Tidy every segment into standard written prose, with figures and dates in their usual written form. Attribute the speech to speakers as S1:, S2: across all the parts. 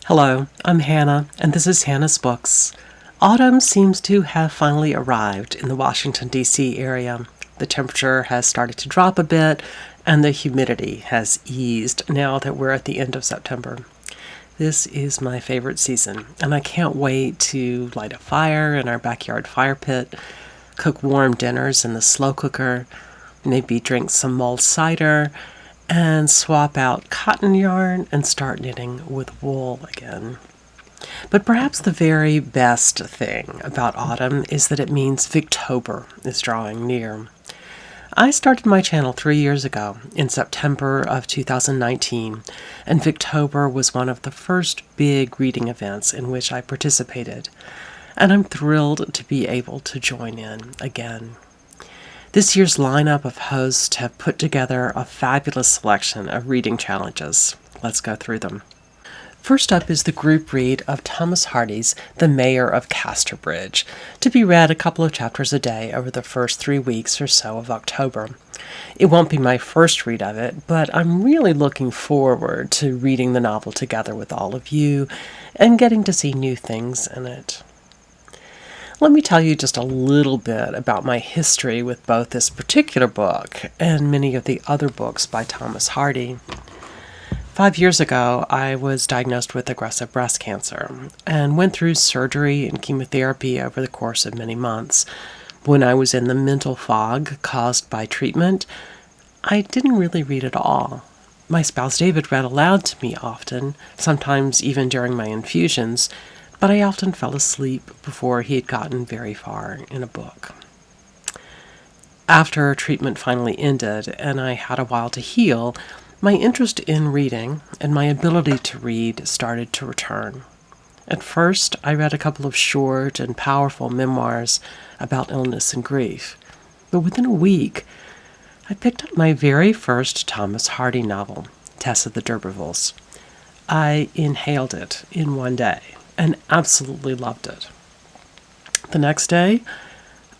S1: Hello, I'm Hannah, and this is Hannah's Books. Autumn seems to have finally arrived in the Washington, D.C. area. The temperature has started to drop a bit, and the humidity has eased now that we're at the end of September. This is my favorite season, and I can't wait to light a fire in our backyard fire pit, cook warm dinners in the slow cooker, maybe drink some mulled cider, and swap out cotton yarn and start knitting with wool again. But perhaps the very best thing about autumn is that it means Victober is drawing near. I started my channel 3 years ago, in September of 2019, and Victober was one of the first big reading events in which I participated, and I'm thrilled to be able to join in again. This year's lineup of hosts have put together a fabulous selection of reading challenges. Let's go through them. First up is the group read of Thomas Hardy's The Mayor of Casterbridge, to be read a couple of chapters a day over the first 3 weeks or so of October. It won't be my first read of it, but I'm really looking forward to reading the novel together with all of you and getting to see new things in it. Let me tell you just a little bit about my history with both this particular book and many of the other books by Thomas Hardy. 5 years ago, I was diagnosed with aggressive breast cancer and went through surgery and chemotherapy over the course of many months. When I was in the mental fog caused by treatment, I didn't really read at all. My spouse David read aloud to me often, sometimes even during my infusions, but I often fell asleep before he had gotten very far in a book. After treatment finally ended and I had a while to heal, my interest in reading and my ability to read started to return. At first, I read a couple of short and powerful memoirs about illness and grief, but within a week, I picked up my very first Thomas Hardy novel, Tess of the D'Urbervilles. I inhaled it in one day and absolutely loved it. The next day,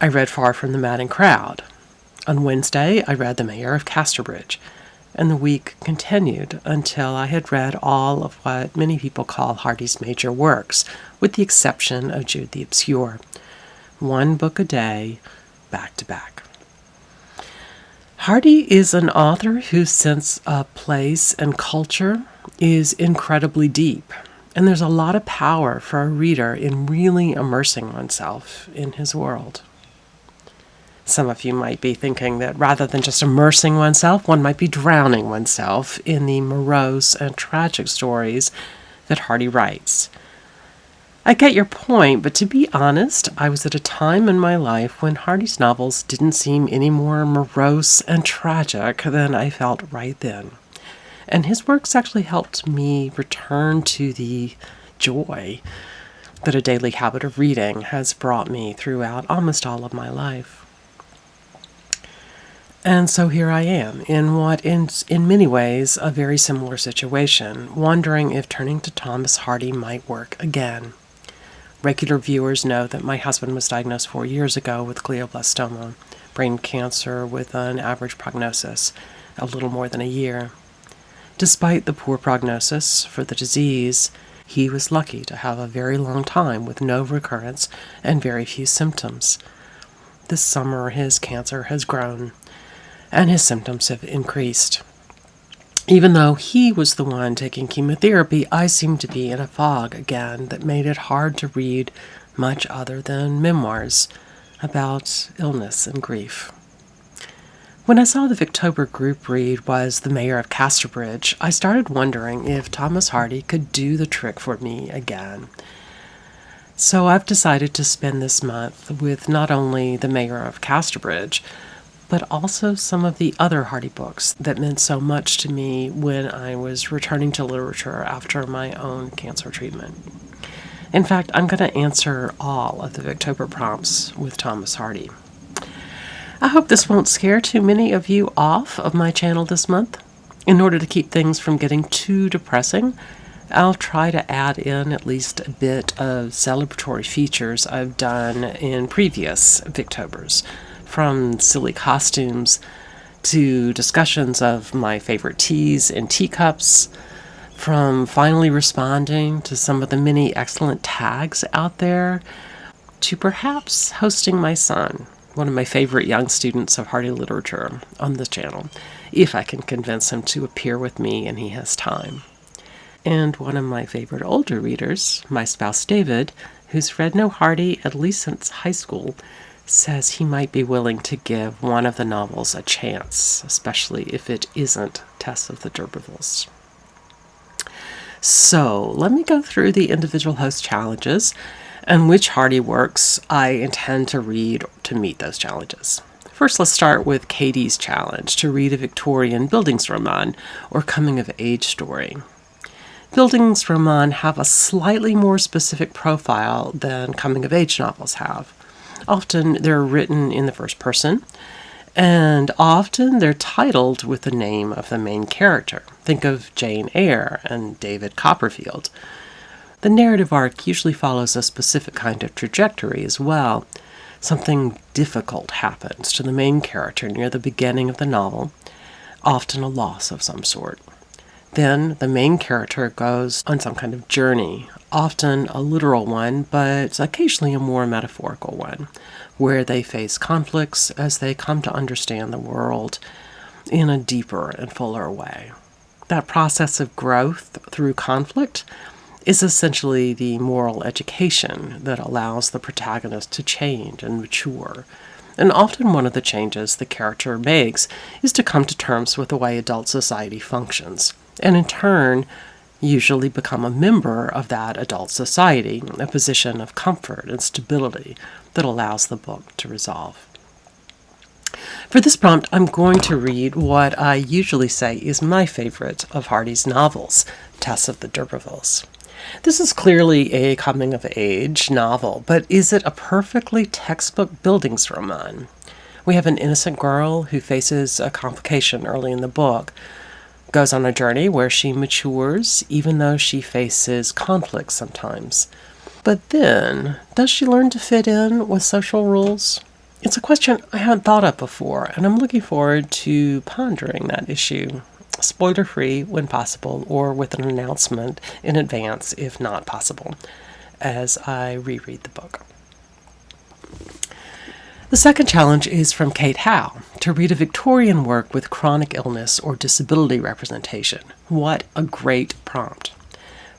S1: I read Far from the Madding Crowd. On Wednesday, I read The Mayor of Casterbridge, and the week continued until I had read all of what many people call Hardy's major works, with the exception of Jude the Obscure. 1 book a day, back to back. Hardy is an author whose sense of place and culture is incredibly deep. And there's a lot of power for a reader in really immersing oneself in his world. Some of you might be thinking that rather than just immersing oneself, one might be drowning oneself in the morose and tragic stories that Hardy writes. I get your point, but to be honest, I was at a time in my life when Hardy's novels didn't seem any more morose and tragic than I felt right then. And his works actually helped me return to the joy that a daily habit of reading has brought me throughout almost all of my life. And so here I am, in what is in many ways a very similar situation, wondering if turning to Thomas Hardy might work again. Regular viewers know that my husband was diagnosed 4 years ago with glioblastoma, brain cancer with an average prognosis, a little more than a year. Despite the poor prognosis for the disease, he was lucky to have a very long time with no recurrence and very few symptoms. This summer, his cancer has grown, and his symptoms have increased. Even though he was the one taking chemotherapy, I seemed to be in a fog again that made it hard to read much other than memoirs about illness and grief. When I saw the Victober group read was The Mayor of Casterbridge, I started wondering if Thomas Hardy could do the trick for me again. So I've decided to spend this month with not only The Mayor of Casterbridge, but also some of the other Hardy books that meant so much to me when I was returning to literature after my own cancer treatment. In fact, I'm going to answer all of the Victober prompts with Thomas Hardy. I hope this won't scare too many of you off of my channel this month. In order to keep things from getting too depressing, I'll try to add in at least a bit of celebratory features I've done in previous Victobers, from silly costumes to discussions of my favorite teas and teacups, From finally responding to some of the many excellent tags out there, to perhaps hosting my son, one of my favorite young students of Hardy Literature, on this channel, if I can convince him to appear with me and he has time. And one of my favorite older readers, my spouse David, who's read no Hardy at least since high school, says he might be willing to give one of the novels a chance, especially if it isn't Tess of the D'Urbervilles. So let me go through the individual host challenges and which Hardy works I intend to read to meet those challenges. First, let's start with Katie's challenge to read a Victorian bildungsroman or coming-of-age story. Bildungsroman have a slightly more specific profile than coming-of-age novels have. Often they're written in the first person, and often they're titled with the name of the main character. Think of Jane Eyre and David Copperfield. The narrative arc usually follows a specific kind of trajectory as well. Something difficult happens to the main character near the beginning of the novel, often a loss of some sort. Then the main character goes on some kind of journey, often a literal one, but occasionally a more metaphorical one, where they face conflicts as they come to understand the world in a deeper and fuller way. That process of growth through conflict is essentially the moral education that allows the protagonist to change and mature. And often one of the changes the character makes is to come to terms with the way adult society functions, and in turn usually become a member of that adult society, a position of comfort and stability that allows the book to resolve. For this prompt, I'm going to read what I usually say is my favorite of Hardy's novels, Tess of the D'Urbervilles. This is clearly a coming-of-age novel, but is it a perfectly textbook bildungsroman? We have an innocent girl who faces a complication early in the book, goes on a journey where she matures, even though she faces conflict sometimes. But then, does she learn to fit in with social rules? It's a question I hadn't thought of before, and I'm looking forward to pondering that issue. Spoiler-free when possible, or with an announcement in advance if not possible, as I reread the book. The second challenge is from Kate Howe, to read a Victorian work with chronic illness or disability representation. What a great prompt.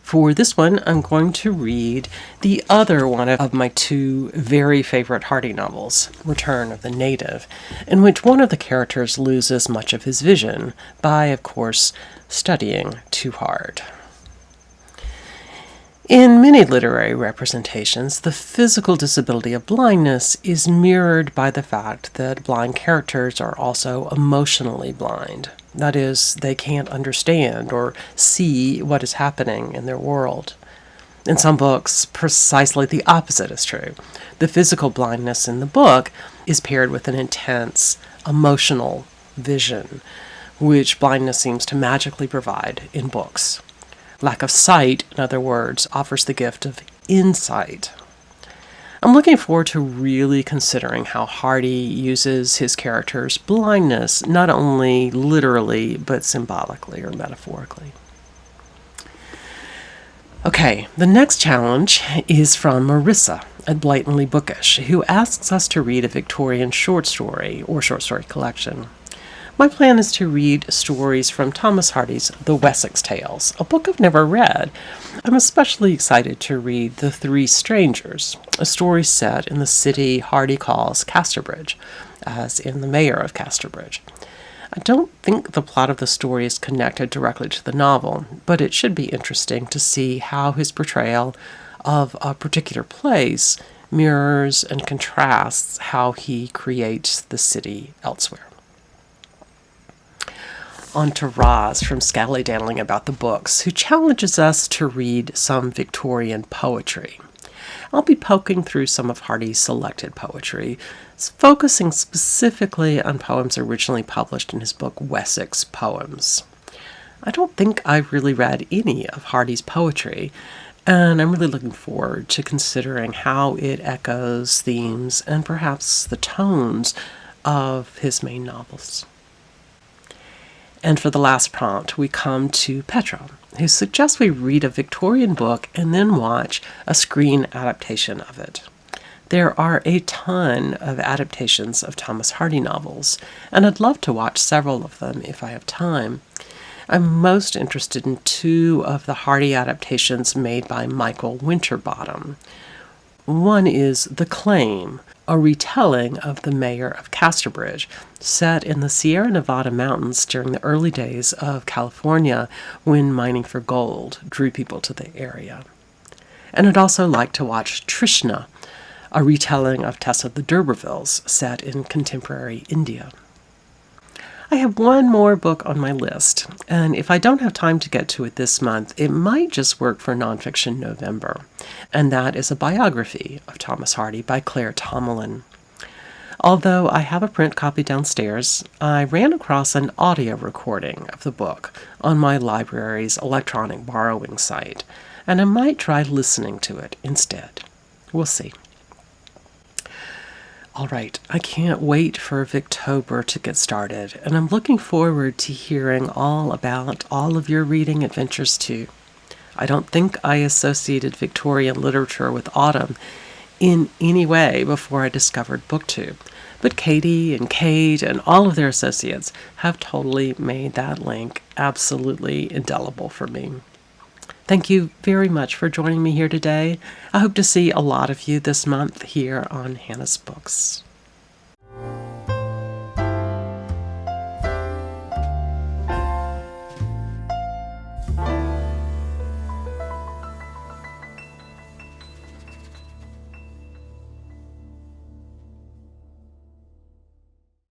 S1: For this one, I'm going to read the other one of my two very favorite Hardy novels, Return of the Native, in which one of the characters loses much of his vision by, of course, studying too hard. In many literary representations, the physical disability of blindness is mirrored by the fact that blind characters are also emotionally blind. That is, they can't understand or see what is happening in their world. In some books, precisely the opposite is true. The physical blindness in the book is paired with an intense emotional vision, which blindness seems to magically provide in books. Lack of sight, in other words, offers the gift of insight. I'm looking forward to really considering how Hardy uses his character's blindness, not only literally, but symbolically or metaphorically. Okay, the next challenge is from Marissa at Blatantly Bookish, who asks us to read a Victorian short story or short story collection. My plan is to read stories from Thomas Hardy's The WESSEX Tales, a book I've never read. I'm especially excited to read The Three Strangers, a story set in the city Hardy calls Casterbridge, as in the mayor of Casterbridge. I don't think the plot of the story is connected directly to the novel, but it should be interesting to see how his portrayal of a particular place mirrors and contrasts how he creates the city elsewhere. On to Roz from Scally-Daddling About the Books, who challenges us to read some Victorian poetry. I'll be poking through some of Hardy's selected poetry, focusing specifically on poems originally published in his book Wessex Poems. I don't think I've really read any of Hardy's poetry, and I'm really looking forward to considering how it echoes themes and perhaps the tones of his main novels. And for the last prompt, we come to Petra, who suggests we read a Victorian book and then watch a screen adaptation of it. There are a ton of adaptations of Thomas Hardy novels, and I'd love to watch several of them if I have time. I'm most interested in two of the Hardy adaptations made by Michael Winterbottom. One is The Claim, a retelling of The Mayor of Casterbridge, set in the Sierra Nevada mountains during the early days of California when mining for gold drew people to the area. And I'd also like to watch Trishna, a retelling of Tess of the D'Urbervilles set in contemporary India. I have one more book on my list, and if I don't have time to get to it this month, it might just work for Nonfiction November, and that is a biography of Thomas Hardy by Claire Tomalin. Although I have a print copy downstairs, I ran across an audio recording of the book on my library's electronic borrowing site, and I might try listening to it instead. We'll see. All right, I can't wait for Victober to get started, and I'm looking forward to hearing all about all of your reading adventures too. I don't think I associated Victorian literature with autumn in any way before I discovered BookTube, but Katie and Kate and all of their associates have totally made that link absolutely indelible for me. Thank you very much for joining me here today. I hope to see a lot of you this month here on Hannah's Books.